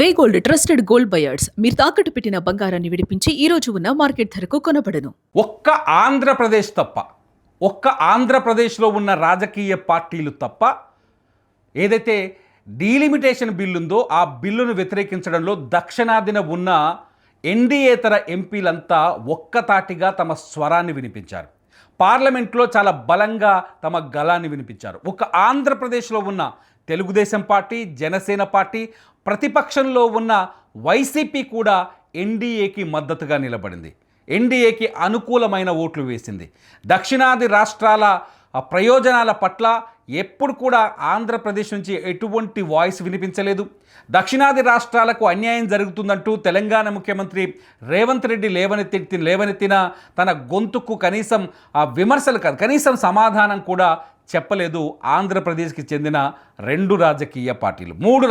వే gold trusted gold buyers మీరు తాకట్టు పెట్టిన బంగారాన్ని విడిపించి ఈ రోజు ఉన్న మార్కెట్ ధరకు కొనబడను. ఒక్క ఆంధ్రప్రదేశ్ తప్ప, ఒక్క ఆంధ్రప్రదేశ్లో ఉన్న రాజకీయ పార్టీలు తప్ప ఏదైతే డీలిమిటేషన్ బిల్లు ఉందో ఆ బిల్లును వ్యతిరేకించడంలో దక్షిణాదిన ఉన్న ఎన్డీయేతర ఎంపీలంతా ఒక్కతాటిగా తమ స్వరాన్ని వినిపించారు. పార్లమెంట్లో చాలా బలంగా తమ గళాన్ని వినిపించారు. ఒక ఆంధ్రప్రదేశ్లో ఉన్న తెలుగుదేశం పార్టీ, జనసేన పార్టీ, ప్రతిపక్షంలో ఉన్న వైసీపీ కూడా ఎన్డీఏకి మద్దతుగా నిలబడింది. ఎన్డీఏకి అనుకూలమైన ఓట్లు వేసింది. దక్షిణాది రాష్ట్రాల ప్రయోజనాల పట్ల ఎప్పుడు కూడా ఆంధ్రప్రదేశ్ నుంచి ఎటువంటి వాయిస్ వినిపించలేదు. దక్షిణాది రాష్ట్రాలకు అన్యాయం జరుగుతుందంటూ తెలంగాణ ముఖ్యమంత్రి రేవంత్ రెడ్డి లేవనెత్తిన తన గొంతుకు కనీసం విమర్శలు కాదు, కనీసం సమాధానం కూడా చెప్పలేదు. ఆంధ్రప్రదేశ్కి చెందిన మూడు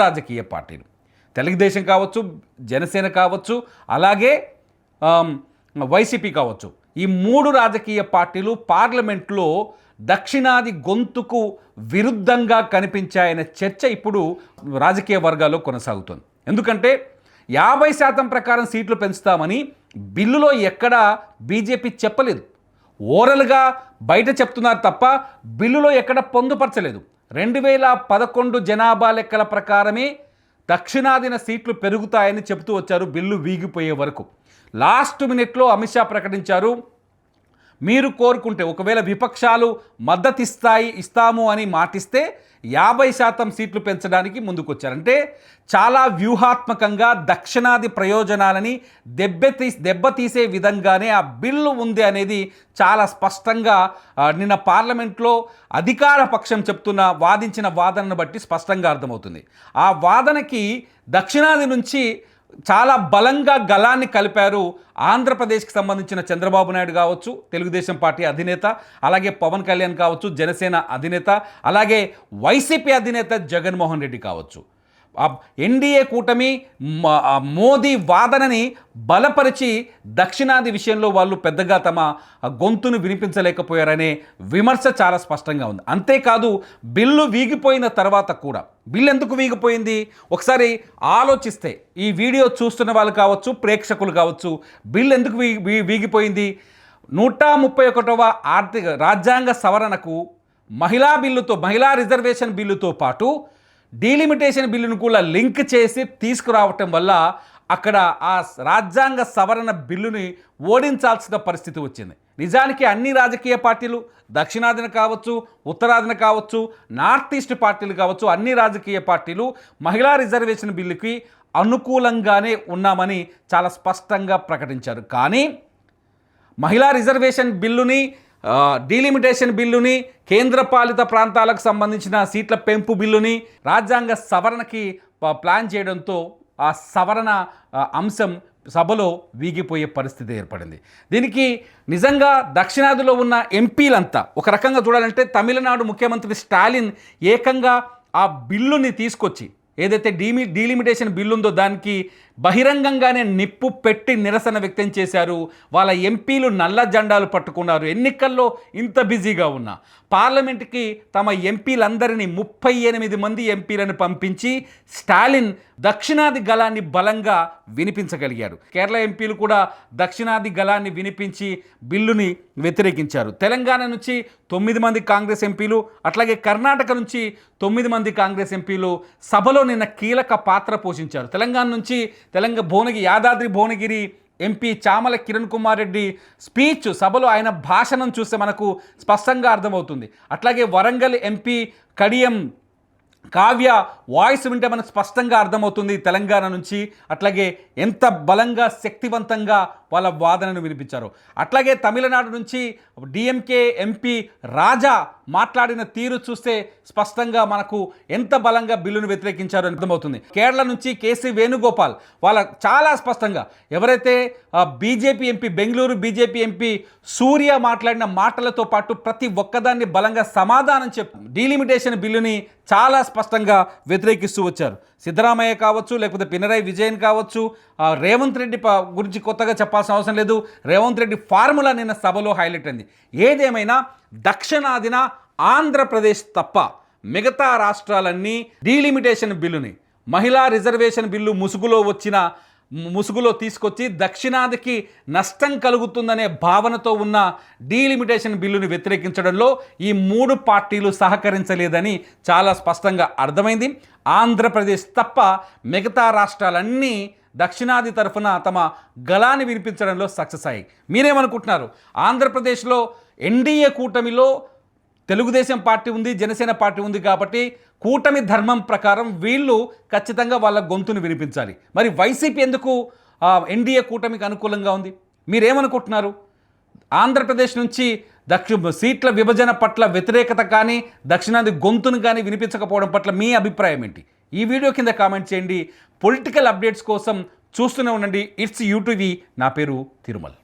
రాజకీయ పార్టీలు, తెలుగుదేశం కావచ్చు, జనసేన కావచ్చు, అలాగే వైసీపీ కావచ్చు. ఈ మూడు రాజకీయ పార్టీలు పార్లమెంట్లో దక్షిణాది గొంతుకు విరుద్ధంగా కనిపించాయనే చర్చ ఇప్పుడు రాజకీయ వర్గాల్లో కొనసాగుతుంది. ఎందుకంటే 50% ప్రకారం సీట్లు పెంచుతామని బిల్లులో ఎక్కడా బీజేపీ చెప్పలేదు. ఓరల్గా బయట చెప్తున్నారు తప్ప బిల్లులో ఎక్కడ పొందుపరచలేదు. 2011 జనాభా లెక్కల ప్రకారమే దక్షిణాదిన సీట్లు పెరుగుతాయని చెబుతూ వచ్చారు బిల్లు వీగిపోయే వరకు. లాస్ట్ మినిట్లో అమిత్ షా ప్రకటించారు, మీరు కోరుకుంటే ఒకవేళ విపక్షాలు ఇస్తాము అని మాటిస్తే 50% సీట్లు పెంచడానికి ముందుకొచ్చారు. అంటే చాలా వ్యూహాత్మకంగా దక్షిణాది ప్రయోజనాలని దెబ్బతీసే విధంగానే ఆ బిల్లు ఉంది అనేది చాలా స్పష్టంగా నిన్న పార్లమెంట్లో అధికార పక్షం వాదించిన వాదనను బట్టి స్పష్టంగా అర్థమవుతుంది. ఆ వాదనకి దక్షిణాది నుంచి చాలా బలంగా గళాన్ని కలిపారు. ఆంధ్రప్రదేశ్కి సంబంధించిన చంద్రబాబు నాయుడు కావచ్చు, తెలుగుదేశం పార్టీ అధినేత, అలాగే పవన్ కళ్యాణ్ కావచ్చు, జనసేన అధినేత, అలాగే వైసీపీ అధినేత జగన్మోహన్ రెడ్డి కావచ్చు. ఎన్డీఏ కూటమి మోదీ వాదనని బలపరిచి దక్షిణాది విషయంలో వాళ్ళు పెద్దగా తమ గొంతును వినిపించలేకపోయారనే విమర్శ చాలా స్పష్టంగా ఉంది. అంతేకాదు బిల్లు వీగిపోయిన తర్వాత కూడా, బిల్లు ఎందుకు వీగిపోయింది ఒకసారి ఆలోచిస్తే, ఈ వీడియో చూస్తున్న వాళ్ళు కావచ్చు, ప్రేక్షకులు కావచ్చు, బిల్లు ఎందుకు వీగిపోయింది? 131వ రాజ్యాంగ సవరణకు మహిళా రిజర్వేషన్ బిల్లుతో పాటు డీలిమిటేషన్ బిల్లును కూడా లింక్ చేసి తీసుకురావటం వల్ల అక్కడ ఆ రాజ్యాంగ సవరణ బిల్లుని ఓడించాల్సిన పరిస్థితి వచ్చింది. నిజానికి అన్ని రాజకీయ పార్టీలు, దక్షిణాదిన కావచ్చు, ఉత్తరాదిన కావచ్చు, నార్త్ ఈస్ట్ పార్టీలు కావచ్చు, అన్ని రాజకీయ పార్టీలు మహిళా రిజర్వేషన్ బిల్లుకి అనుకూలంగానే ఉన్నామని చాలా స్పష్టంగా ప్రకటించారు. కానీ మహిళా రిజర్వేషన్ బిల్లుని, డీలిమిటేషన్ బిల్లుని, కేంద్రపాలిత ప్రాంతాలకు సంబంధించిన సీట్ల పెంపు బిల్లుని రాజ్యాంగ సవరణకి ప్లాన్ చేయడంతో ఆ సవరణ అంశం సభలో వీగిపోయే పరిస్థితి ఏర్పడింది. దీనికి నిజంగా దక్షిణాదిలో ఉన్న ఎంపీలంతా ఒక రకంగా చూడాలంటే తమిళనాడు ముఖ్యమంత్రి స్టాలిన్ ఏకంగా ఆ బిల్లుని తీసుకొచ్చి, ఏదైతే డీలిమిటేషన్ బిల్లు ఉందో దానికి బహిరంగంగానే నిప్పు పెట్టి నిరసన వ్యక్తం చేశారు. వాళ్ళ ఎంపీలు నల్ల జెండాలు పట్టుకున్నారు. ఎన్నికల్లో ఇంత బిజీగా ఉన్నా పార్లమెంట్కి తమ ఎంపీలందరినీ 38 మంది ఎంపీలను పంపించి స్టాలిన్ దక్షిణాది గళాన్ని బలంగా వినిపించగలిగారు. కేరళ ఎంపీలు కూడా దక్షిణాది గళాన్ని వినిపించి బిల్లుని వ్యతిరేకించారు. తెలంగాణ నుంచి 9 మంది కాంగ్రెస్ ఎంపీలు, అట్లాగే కర్ణాటక నుంచి 9 మంది కాంగ్రెస్ ఎంపీలు సభలో నిన్న కీలక పాత్ర పోషించారు. తెలంగాణ నుంచి యాదాద్రి భువనగిరి ఎంపీ చామల కిరణ్ కుమార్ రెడ్డి స్పీచ్, సభలో ఆయన భాషణం చూస్తే మనకు స్పష్టంగా అర్థమవుతుంది. అట్లాగే వరంగల్ ఎంపీ కడియం కావ్య వాయిస్ వింటే మనకు స్పష్టంగా అర్థమవుతుంది తెలంగాణ నుంచి. అట్లాగే ఎంత బలంగా శక్తివంతంగా వాళ్ళ వాదనను వినిపించారు. అట్లాగే తమిళనాడు నుంచి డిఎంకే ఎంపీ రాజా మాట్లాడిన తీరు చూస్తే స్పష్టంగా మనకు ఎంత బలంగా బిల్లును వ్యతిరేకించారో అర్థమవుతుంది. కేరళ నుంచి కేసీ వేణుగోపాల్ వాళ్ళ చాలా స్పష్టంగా, ఎవరైతే BJP MP, Bengaluru BJP MP Surya మాట్లాడిన మాటలతో పాటు ప్రతి ఒక్కదాన్ని బలంగా సమాధానం డీలిమిటేషన్ బిల్లుని చాలా స్పష్టంగా వ్యతిరేకిస్తూ వచ్చారు. సిద్ధరామయ్య కావచ్చు, లేకపోతే పినరయి విజయన్ కావచ్చు, రేవంత్ రెడ్డి గురించి కొత్తగా చెప్పాల్సిన అవసరం లేదు. రేవంత్ రెడ్డి ఫార్ములా నిన్న సభలో హైలైట్ అయింది. ఏదేమైనా దక్షిణాదిన ఆంధ్రప్రదేశ్ తప్ప మిగతా రాష్ట్రాలన్నీ డీలిమిటేషన్ బిల్లుని మహిళా రిజర్వేషన్ బిల్లు ముసుగులో తీసుకొచ్చి దక్షిణాదికి నష్టం కలుగుతుందనే భావనతో ఉన్న డీలిమిటేషన్ బిల్లుని వ్యతిరేకించడంలో ఈ 3 పార్టీలు సహకరించలేదని చాలా స్పష్టంగా అర్థమైంది. ఆంధ్రప్రదేశ్ తప్ప మిగతా రాష్ట్రాలన్నీ దక్షిణాది తరఫున తమ గళాన్ని వినిపించడంలో సక్సెస్ అయ్యాయి. మీరేమనుకుంటున్నారు? ఆంధ్రప్రదేశ్లో ఎన్డీఏ కూటమిలో తెలుగుదేశం పార్టీ ఉంది, జనసేన పార్టీ ఉంది కాబట్టి కూటమి ధర్మం ప్రకారం వీళ్ళు ఖచ్చితంగా వాళ్ళ గొంతును వినిపించాలి. మరి వైసీపీ ఎందుకు ఎన్డీఏ కూటమికి అనుకూలంగా ఉంది? మీరేమనుకుంటున్నారు? ఆంధ్రప్రదేశ్ నుంచి సీట్ల విభజన పట్ల వ్యతిరేకత కానీ దక్షిణాది గొంతును కానీ వినిపించకపోవడం పట్ల మీ అభిప్రాయం ఏంటి? ఈ వీడియో కింద కామెంట్ చేయండి. పొలిటికల్ అప్డేట్స్ కోసం చూస్తూనే ఉండండి. It's UTV. నా పేరు తిరుమల్.